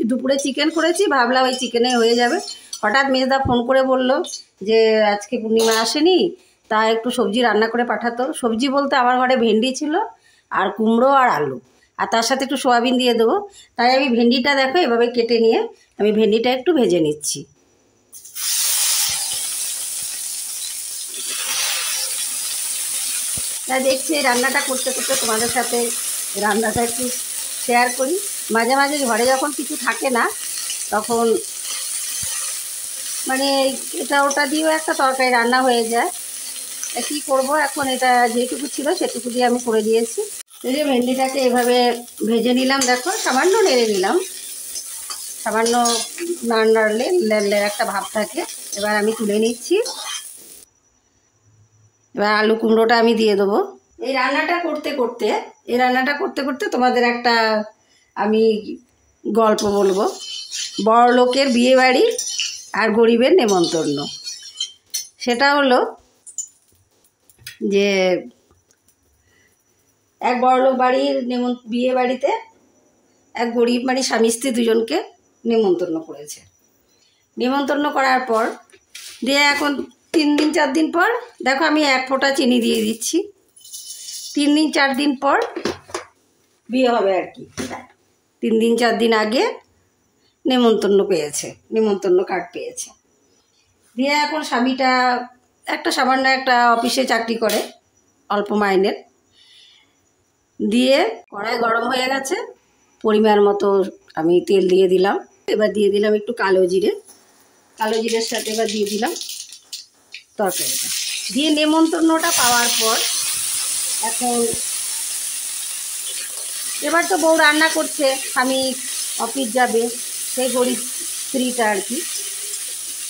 দুপুরে চিকেন করেছি, ভাবলাম ওই চিকেনে হয়ে যাবে। হঠাৎ মেজদা ফোন করে বলল যে আজকে পূর্ণিমা আসেনি, তা একটু সবজি রান্না করে পাঠাতো। সবজি বলতে আমার ঘরে ভেন্ডি ছিল আর কুমড়ো আর আলু, আর তার সাথে একটু সোয়াবিন দিয়ে দেবো। তাই আমি ভেন্ডিটা দেখো এভাবে কেটে নিয়ে আমি ভেন্ডিটা একটু ভেজে নিচ্ছি। তাই দেখছি এই রান্নাটা করতে করতে তোমাদের সাথে রান্নাটা একটু শেয়ার করি। মাঝে মাঝে ঘরে যখন কিছু থাকে না তখন মানে এটা ওটা দিয়েও একটা তরকারি রান্না হয়ে যায়। কী করবো, এখন এটা যেটুকু ছিল সেটুকু দিয়ে আমি করে দিয়েছি। এই যে ভেন্ডিটাকে এভাবে ভেজে নিলাম, দেখো সামান্য নেড়ে নিলাম, সামান্য না নাড়লে লেলের একটা ভাব থাকে। এবার আমি তুলে নিচ্ছি। এবার আলু কুমড়োটা আমি দিয়ে দেবো। এই রান্নাটা করতে করতে তোমাদের একটা আমি গল্প বলবো। বড়লোকের বিয়েবাড়ি আর গরিবের নেমন্তন্ন। সেটা হলো যে এক বড়লোক বাড়ির বিয়ে বাড়িতে এক গরিব মানে স্বামী স্ত্রী দুজনকে নেমন্তন্ন করেছে। নেমন্তন্ন করার পর দিয়ে এখন 3 দিন 4 দিন পর দেখো আমি 1 ফোঁটা চিনি দিয়ে দিচ্ছি। 3 দিন 4 দিন পর বিয়ে হবে আর কি। 3 দিন 4 দিন আগে নেমন্তন্ন কার্ড পেয়েছে। দিয়ে এখন স্বামীটা সামান্য একটা অফিসে চাকরি করে, অল্প মাইনের। দিয়ে কড়াই গরম হয়ে গেছে, পরিমাণ মতো আমি তেল দিয়ে দিলাম। এবার দিয়ে দিলাম একটু কালো জিরের সাথে এবার দিয়ে দিলাম তরকারিটা। দিয়ে নেমন্তন্নটা পাওয়ার পর এখন এবার তো বউ রান্না করছে, স্বামী অফিস যাবে, সেই গরিব স্ত্রীটা আর কি।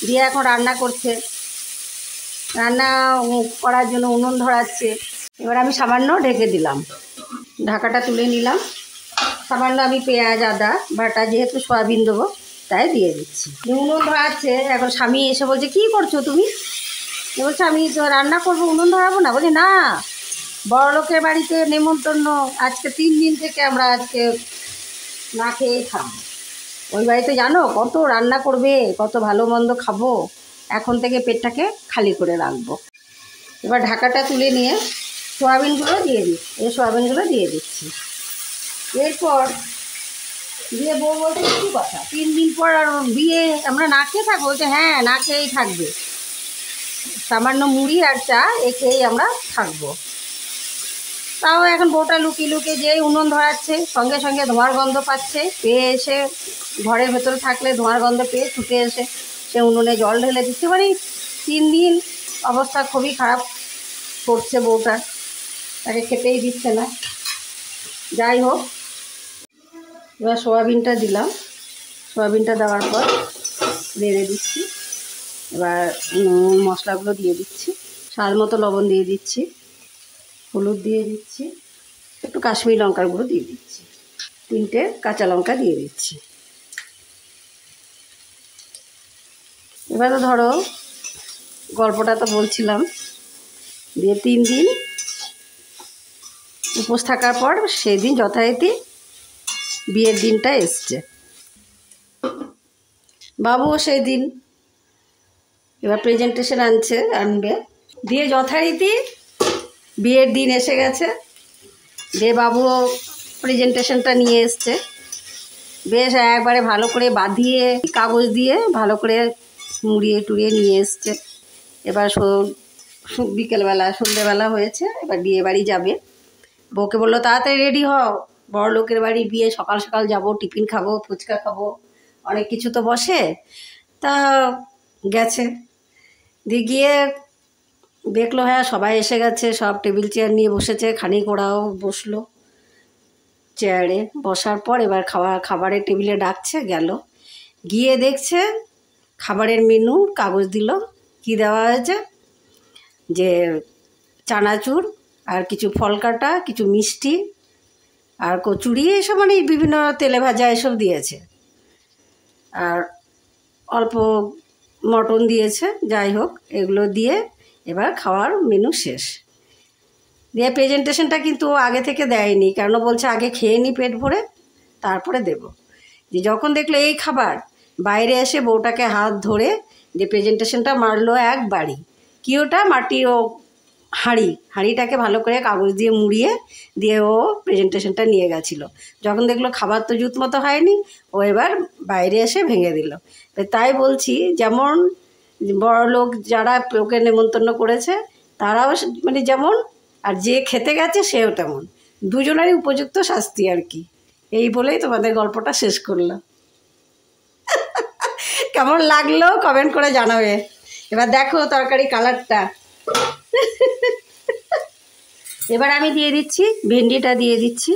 দিয়ে এখন রান্না করছে, রান্না করার জন্য উনুন ধরাচ্ছে। এবার আমি সামান্য ঢেকে দিলাম, ঢাকাটা তুলে নিলাম। সামান্য আমি পেঁয়াজ আদা বাটা, যেহেতু সয়াবিন দেবো তাই দিয়ে দিচ্ছি। উনুন ধরাচ্ছে, এখন স্বামী এসে বলছে কী করছো তুমি? বলছে আমি তো রান্না করবো, উনুন ধরাবো না। বলছি না, বড়লোকের বাড়িতে নেমন্তন্ন, আজকে 3 দিন থেকে আমরা আজকে না খেয়েই খাবো। ওই বাড়িতে জানো কত রান্না করবে, কত ভালো মন্দ খাবো, এখন থেকে পেটটাকে খালি করে রাখবো। এবার ঢাকাটা তুলে নিয়ে সোয়াবিনগুলো দিয়ে দিচ্ছি। এরপর দিয়ে বউ বলছে কী কথা, 3 দিন পর আর বিয়ে আমরা না খেয়ে থাকবো? বলছে হ্যাঁ, না খেয়েই থাকবে, সামান্য মুড়ি আর চা খেয়েই আমরা থাকবো। তাও এখন বউটা লুকিয়ে লুকিয়ে যেই উনুন ধরাচ্ছে সঙ্গে সঙ্গে ধোঁয়ার গন্ধ পাচ্ছে, পেয়ে এসে ঘরের ভেতরে থাকলে ধোঁয়ার গন্ধ পেয়ে ছুটে এসে সে উনুনে জল ঢেলে দিচ্ছে। মানে 3 দিন অবস্থা খুবই খারাপ করছে বউটা, তাকে খেতেই দিচ্ছে না। যাই হোক, এবার সোয়াবিনটা দিলাম, সোয়াবিনটা দেওয়ার পর নেড়ে দিচ্ছি। এবার মশলাগুলো দিয়ে দিচ্ছি, স্বাদ মতো লবণ দিয়ে দিচ্ছি, হলুদ দিয়ে দিচ্ছি, একটু কাশ্মীরি লঙ্কার গুঁড়ো দিয়ে দিচ্ছি, 3টে কাঁচা লঙ্কা দিয়ে দিচ্ছি। এবার তো ধরো গল্পটা তো বলছিলাম, দিয়ে 3 দিন উপোস থাকার পর সেই দিন যথারীতি বিয়ের দিনটা এসছে। বাবুও সেই দিন এবার প্রেজেন্টেশন আনবে। দিয়ে যথারীতি বিয়ের দিন এসে গেছে, দিয়ে বাবুও প্রেজেন্টেশনটা নিয়ে এসছে। বেশ একবারে ভালো করে বাঁধিয়ে কাগজ দিয়ে ভালো করে মুড়িয়ে টুড়িয়ে নিয়ে এসছে। এবার বিকেলবেলা সন্ধ্যেবেলা হয়েছে, এবার বিয়ে বাড়ি যাবে। বউকে বললো তাড়াতাড়ি রেডি হও, বড় লোকের বাড়ি বিয়ে, সকাল সকাল যাবো, টিফিন খাবো, ফুচকা খাবো, অনেক কিছু তো বসে। তা গেছে, দিয়ে গিয়ে দেখলো হ্যাঁ সবাই এসে গেছে, সব টেবিল চেয়ার নিয়ে বসেছে, খানিক ওরাও বসলো চেয়ারে। বসার পর এবার খাবারের টেবিলে ডাকছে, গেল, গিয়ে দেখছে খাবারের মেনু কাগজ দিল। কি দেওয়া হয়েছে, যে চানাচুর আর কিছু ফল কাটা, কিছু মিষ্টি আর কচুরি, এসব মানে বিভিন্ন তেলে ভাজা এসব দিয়েছে, আর অল্প মটন দিয়েছে। যাই হোক, এগুলো দিয়ে এবার খাওয়ার মেনু শেষ। দিয়ে প্রেজেন্টেশনটা কিন্তু আগে থেকে দেয়নি, কেন বলছে আগে খেয়ে নি পেট ভরে তারপরে দেব। যে যখন দেখলো এই খাবার, বাইরে এসে বউটাকে হাত ধরে যে প্রেজেন্টেশনটা মারলো একবারই। কি ওটা মাটি ও হাঁড়িটাকে ভালো করে কাগজ দিয়ে মুড়িয়ে দিয়ে ও প্রেজেন্টেশনটা নিয়ে গেছিলো। যখন দেখলো খাবার তো জুত মতো হয়নি, ও এবার বাইরে এসে ভেঙে দিল। তাই বলছি, যেমন বড়লোক যারা ওকে নেমন্তন্ন করেছে তারাও মানে যেমন, আর যে খেতে গেছে সেও তেমন, দুজনেরই উপযুক্ত শাস্তি আর কি। এই বলেই তোমাদের গল্পটা শেষ করলাম। কেমন লাগলো কমেন্ট করে জানাবে। এবার দেখো তরকারি কালারটা। এবার আমি দিয়ে দিচ্ছি ভেন্ডিটা, দিয়ে দিচ্ছি।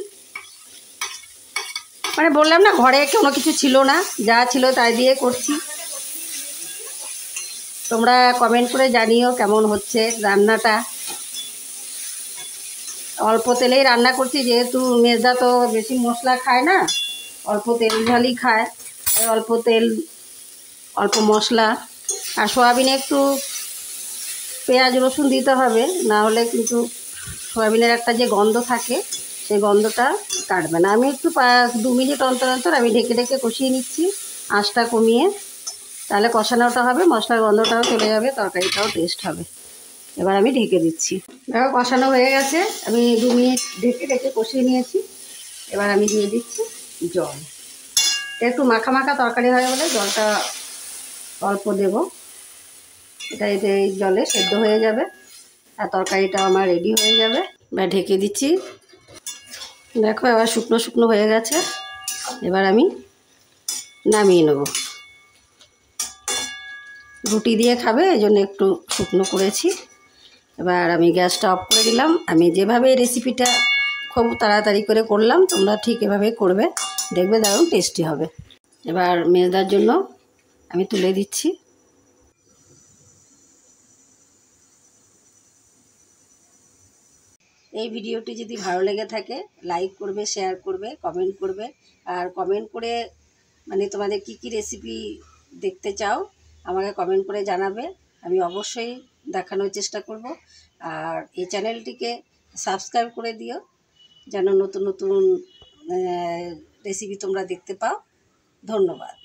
মানে বললাম না, ঘরে কোনো কিছু ছিল না, যা ছিল তাই দিয়ে করছি। তোমরা কমেন্ট করে জানিও কেমন হচ্ছে রান্নাটা। অল্প তেলেই রান্না করছি, যেহেতু মেজদা তো বেশি মশলা খায় না, অল্প তেল ঝালই খায়। অল্প তেল অল্প মশলা, আর সয়াবিনে একটু পেঁয়াজ রসুন দিতে হবে, না হলে কিন্তু সয়াবিনের একটা যে গন্ধ থাকে সেই গন্ধটা কাটবে না। আমি একটু 2 মিনিট অন্তর অন্তর আমি ঢেকে ঢেকে কষিয়ে নিচ্ছি, আঁচটা কমিয়ে। তাহলে কষানোটা হবে, মশলার গন্ধটাও চলে যাবে, তরকারিটাও টেস্ট হবে। এবার আমি ঢেকে দিচ্ছি। দেখো কষানো হয়ে গেছে, আমি 2 মিনিট ঢেকে ঢেকে কষিয়ে নিয়েছি। এবার আমি দিয়ে দিচ্ছি জল। একটু মাখা মাখা তরকারি হয় বলে জলটা অল্প দেব। এতে এই জলে সেদ্ধ হয়ে যাবে আর তরকারিটা আমার রেডি হয়ে যাবে। এবার ঢেকে দিচ্ছি। দেখো এবার শুকনো শুকনো হয়ে গেছে। এবার আমি নামিয়ে নেব। রুটি দিয়ে খাবে এই জন্য একটু শুকনো করেছি। এবার আমি গ্যাসটা অফ করে দিলাম। আমি যেভাবে রেসিপিটা খুব তাড়াতাড়ি করে করলাম, তোমরা ঠিক এভাবে করবে, দেখবে দারুণ টেস্টি হবে। এবার মেজদার জন্য আমি তুলে দিচ্ছি। এই ভিডিওটি যদি ভালো লেগে থাকে লাইক করবে, শেয়ার করবে, কমেন্ট করবে। আর কমেন্ট করে মানে তোমাদের কি কি রেসিপি দেখতে চাও আমাকে কমেন্ট করে জানাবে, আমি অবশ্যই দেখানোর চেষ্টা করব। আর এই চ্যানেলটিকে সাবস্ক্রাইব করে দিও, যেন নতুন নতুন রেসিপি তোমরা দেখতে পাও। ধন্যবাদ।